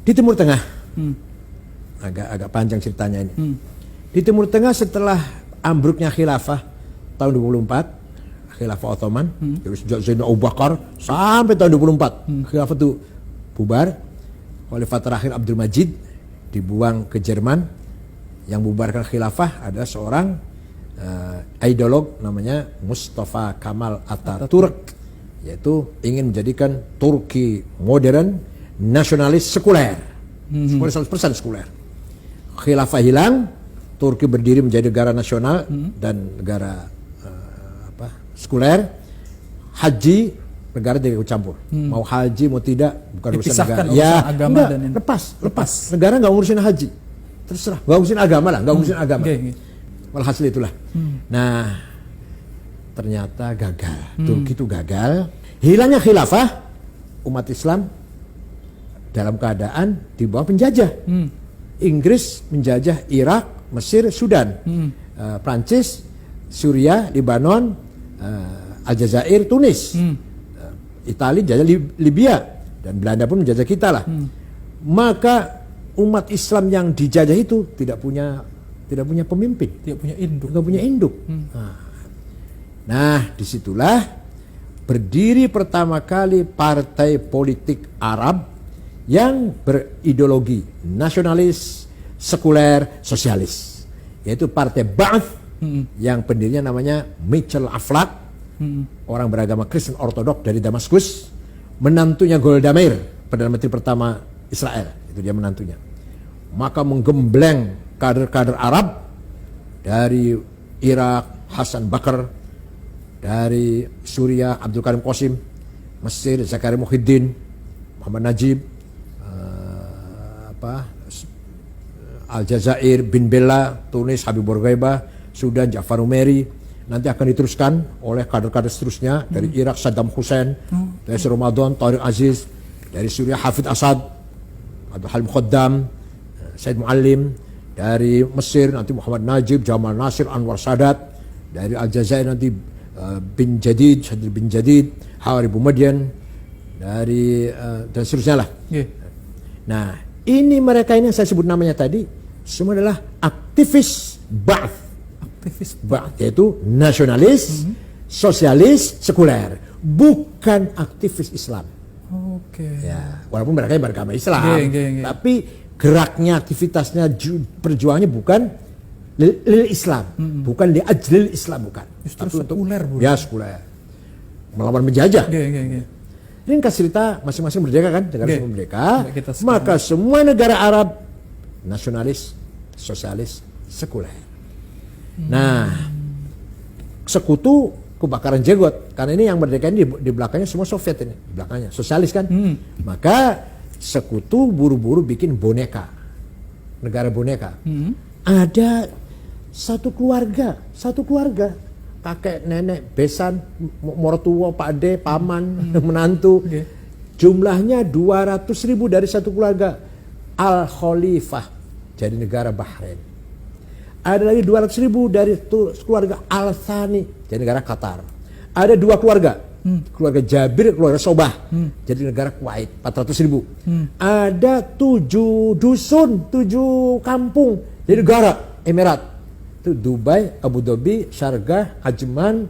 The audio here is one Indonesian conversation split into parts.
Di Timur Tengah, agak panjang ceritanya ini. Di Timur Tengah setelah ambruknya khilafah tahun 24, khilafah Ottoman, dari sejak Zainal Abu Bakar sampai tahun 24, khilafah itu bubar. Khalifah terakhir Abdul Majid dibuang ke Jerman. Yang bubarkan khilafah adalah seorang ideolog namanya Mustafa Kemal Atatürk, yaitu ingin menjadikan Turki modern, nasionalis, sekuler, 100% sekuler. Khilafah hilang, Turki berdiri menjadi negara nasional dan negara sekuler. Haji, negara tidak ikut campur. Mau haji mau tidak, bukan urusan negara. Ya, agama dan lepas. Negara nggak ngurusin haji. Terserah, nggak ngurusin agama lah, nggak ngurusin agama. Walhasil itulah. Nah, ternyata gagal. Turki itu gagal. Hilangnya khilafah, umat Islam dalam keadaan di bawah penjajah. Inggris menjajah Irak, Mesir, Sudan, Prancis, Suriah, Lebanon, Aljazair, Tunis, Italia menjajah Libya, dan Belanda pun menjajah kita lah. Maka umat Islam yang dijajah itu tidak punya pemimpin, tidak punya induk. Nah, disitulah berdiri pertama kali partai politik Arab yang berideologi nasionalis, sekuler, sosialis, yaitu Partai Ba'ath, yang pendirinya namanya Mitchell Aflaq, orang beragama Kristen Ortodok dari Damaskus, menantunya Golda Meir, Perdana Menteri pertama Israel, itu dia menantunya. Maka menggembleng kader-kader Arab dari Irak, Hasan Bakr, dari Suriah, Abdul Karim Qasim, Mesir, Zakaria Muhyiddin, Muhammad Najib, Aljazair, Bin Bella, Tunis, Habib Bourguiba, Sudan, Ja'far Numeri. Nanti akan diteruskan oleh kader-kader seterusnya dari Irak, Saddam Hussein, dari Ramadan, Tariq Aziz, dari Suriah, Hafid Assad, Abdul Halim Khaddam, Said Muallim, dari Mesir nanti Muhammad Najib, Jamal Nasir, Anwar Sadat, dari Aljazair nanti bin Jadid, Sadr bin Jadid, Hawari Boumediene, dari dan seterusnya lah. Nah, ini mereka ini yang saya sebut namanya tadi semua adalah aktivis Ba'ath. Ba'ath yaitu nasionalis, sosialis, sekuler, bukan aktivis Islam. Ya, walaupun mereka beragama Islam, tapi geraknya, aktivitasnya, perjuangannya bukan lil Islam, bukan li ajlil Islam, bukan. Justru sekuler, ya sekuler, melawan menjajah. Ini kan cerita masing-masing merdeka kan, negara merdeka. Maka semua negara Arab nasionalis, sosialis, sekuler. Nah, sekutu kebakaran jenggot, karena ini yang merdeka ini di belakangnya semua Soviet ini, di belakangnya sosialis kan. Maka sekutu buru-buru bikin boneka, negara boneka. Ada satu keluarga, kakek, nenek, besan, mertua, pak ade, paman, menantu. Jumlahnya 200.000 dari satu keluarga. Al Khalifah jadi negara Bahrain. Ada lagi 200.000 dari keluarga Al Thani jadi negara Qatar. Ada 2 keluarga, keluarga Jabir, keluarga Sobah, jadi negara Kuwait, 400.000. Ada 7 dusun, 7 kampung, jadi negara Emirat. Itu Dubai, Abu Dhabi, Sharjah, Ajman,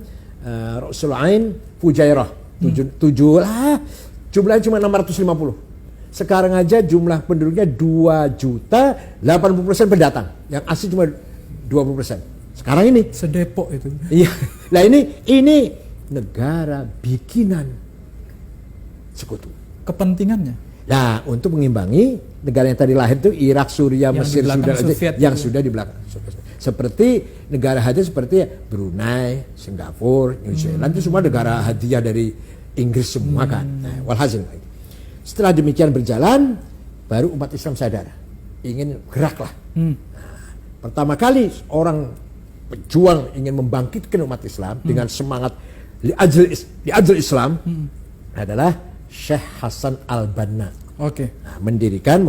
Rasul Ain, Fujairah. 7 lah, jumlahnya cuma 650. Sekarang aja jumlah penduduknya 2 juta, 80% pendatang. Yang asli cuma 20%. Sekarang ini sedepok itu. Iya. Nah ini negara bikinan sekutu. Kepentingannya? Nah, untuk mengimbangi negara yang tadi lahir itu Irak, Suriah, Mesir, Sudan yang sudah di belakang. Seperti negara hadiah seperti Brunei, Singapura, New Zealand itu semua negara hadiah dari Inggris semua kan. Nah, walhasil. Setelah demikian berjalan, baru umat Islam sadar, ingin geraklah. Nah, pertama kali orang pejuang ingin membangkitkan umat Islam dengan semangat li ajl Islam adalah Syekh Hasan Al-Banna. Nah, mendirikan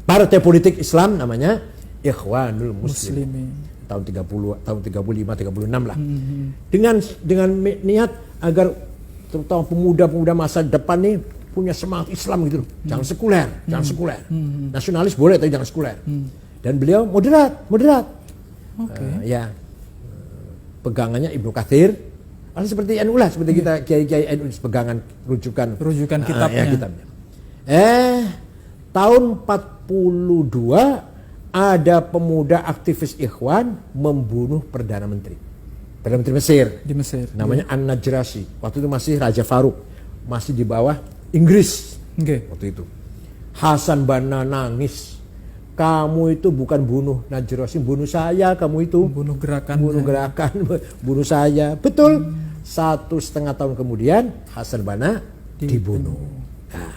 partai politik Islam namanya Ikhwanul Muslimin. Tahun 30, tahun 35, 36 lah. Dengan niat agar terutama pemuda-pemuda masa depan nih punya semangat Islam gitu loh. Jangan sekuler, jangan sekuler. Nasionalis boleh tapi jangan sekuler. Dan beliau moderat. Ya, pegangannya Ibnu Katsir. Seperti NU lah, seperti kita kiai NU pegangan rujukan kitabnya. Kitabnya. Tahun 42 ada pemuda aktivis Ikhwan membunuh Perdana Menteri Mesir. Di Mesir. Namanya An-Najrasi. Waktu itu masih Raja Faruk, masih di bawah Inggris. Waktu itu Hasan Banna nangis. Kamu itu bukan bunuh Najrasi, bunuh saya. Kamu itu bunuh gerakan, bunuh saya. Betul. 1,5 tahun kemudian Hasan Banna dibunuh. Nah,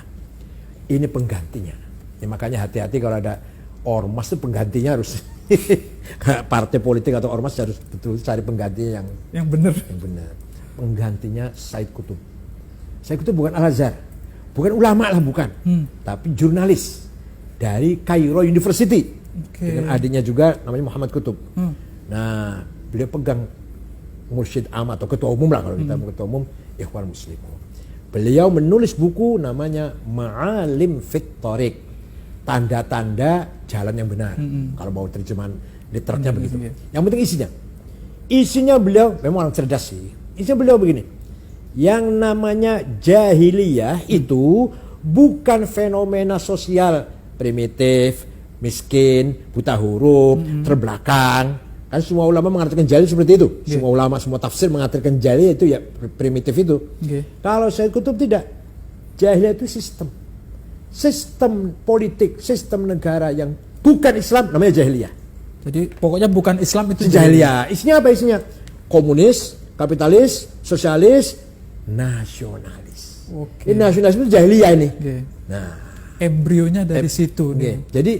ini penggantinya. Ya, makanya hati-hati kalau ada ormas itu penggantinya harus partai politik atau ormas harus betul cari penggantinya yang benar. Penggantinya Said Qutb. Said Qutb bukan Al-Azhar, bukan ulama lah, bukan, tapi jurnalis dari Cairo University. Dengan adiknya juga namanya Muhammad Qutb. Nah, beliau pegang mursyid am atau ketua umum lah kalau kita ketua umum Ikhwan Muslimun. Beliau menulis buku namanya Ma'alim fit Thariq. Tanda-tanda jalan yang benar. Kalau mau terjemahan literatunya begitu. Yang penting isinya beliau memang orang cerdas sih. Isinya beliau begini. Yang namanya jahiliyah itu bukan fenomena sosial primitif, miskin, buta huruf, terbelakang. Kan semua ulama mengatakan jahiliyah seperti itu. Semua ulama, semua tafsir mengatakan jahiliyah itu ya primitif itu. Kalau Said Qutb tidak. Jahiliyah itu sistem politik, sistem negara yang bukan Islam namanya jahiliyah. Jadi pokoknya bukan Islam itu jahiliyah. Isinya apa isinya? Komunis, kapitalis, sosialis, nasionalis. Ini nasionalis itu jahiliyah ini. Nah, embrionya dari situ nih. Jadi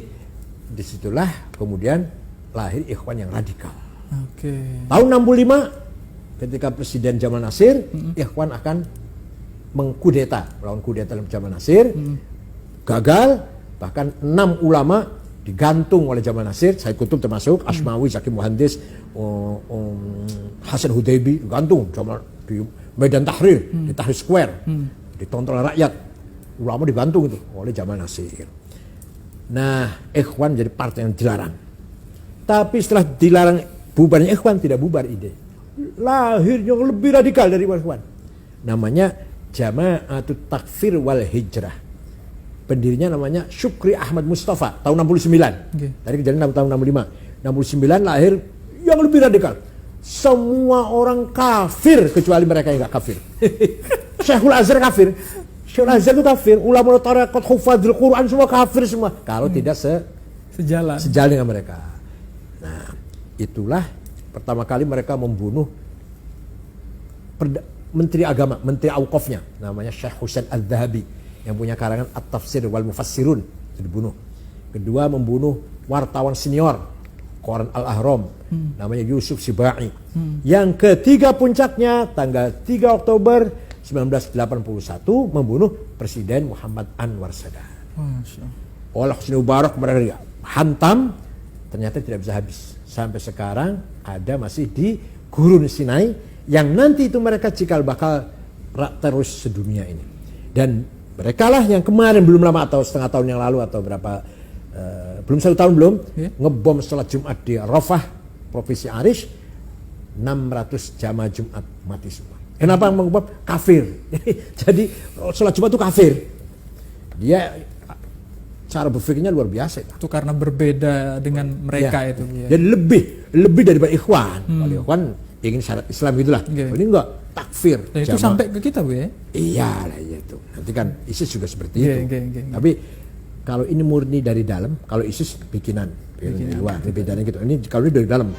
disitulah kemudian lahir Ikhwan yang radikal. Tahun 65 ketika Presiden Jamal Nasir, Ikhwan akan melawan kudeta Jamal Nasir. Gagal, bahkan 6 ulama digantung oleh Jamal Nasir, Said Qutb termasuk, Asmawi, Zaki Muhandis, Hasan Hudaybi digantung di Medan Tahrir, di Tahrir Square, ditonton oleh rakyat. Ulama digantung itu oleh Jamal Nasir. Nah, Ikhwan jadi partai yang dilarang. Tapi setelah dilarang bubarnya Ikhwan, tidak bubar ide. Lahir yang lebih radikal dari Ikhwan. Namanya Jama'atut Takfir wal Hijrah. Pendirinya namanya Syukri Ahmad Mustafa tahun 69. Tadi kejadian tahun 65. 69 lahir yang lebih radikal. Semua orang kafir kecuali mereka yang enggak kafir. Syekhul Azhar kafir. Syekhul Azhar itu kafir. Ulama tarekat, hufadzul Quran semua kafir semua. Kalau tidak sejalan dengan mereka. Nah, itulah pertama kali mereka membunuh Menteri Agama, Menteri Auqafnya, namanya Syekh Husain Al-Dhahabi yang punya karangan At-Tafsir wal Mufassirun, itu dibunuh. Kedua, membunuh wartawan senior Koran Al-Ahram, namanya Yusuf Sibai. Yang ketiga puncaknya tanggal 3 Oktober 1981 membunuh Presiden Muhammad Anwar Sadat. Oleh Husni Mubarak mereka hantam, ternyata tidak bisa habis. Sampai sekarang ada masih di Gurun Sinai yang nanti itu mereka cikal bakal terus sedunia ini. Dan mereka lah yang kemarin belum lama atau setengah tahun yang lalu atau berapa belum 1 tahun ngebom sholat Jumat di Rafah provinsi Arish, 600 jamaah Jumat mati semua. Kenapa mengebom? Kafir. Jadi sholat Jumat itu kafir. Dia cara berpikirnya luar biasa itu karena berbeda dengan mereka itu. Jadi lebih daripada Ikhwan. Kalau Ikhwan ingin syarat Islam gitulah. Ini enggak, takfir. Itu sampai ke kita, Bu ya? Iya lah itu. Nanti kan ISIS juga seperti itu. Tapi kalau ini murni dari dalam, kalau ISIS bikinan dari luar, bedanya gitu. Ini kalau ini dari dalam.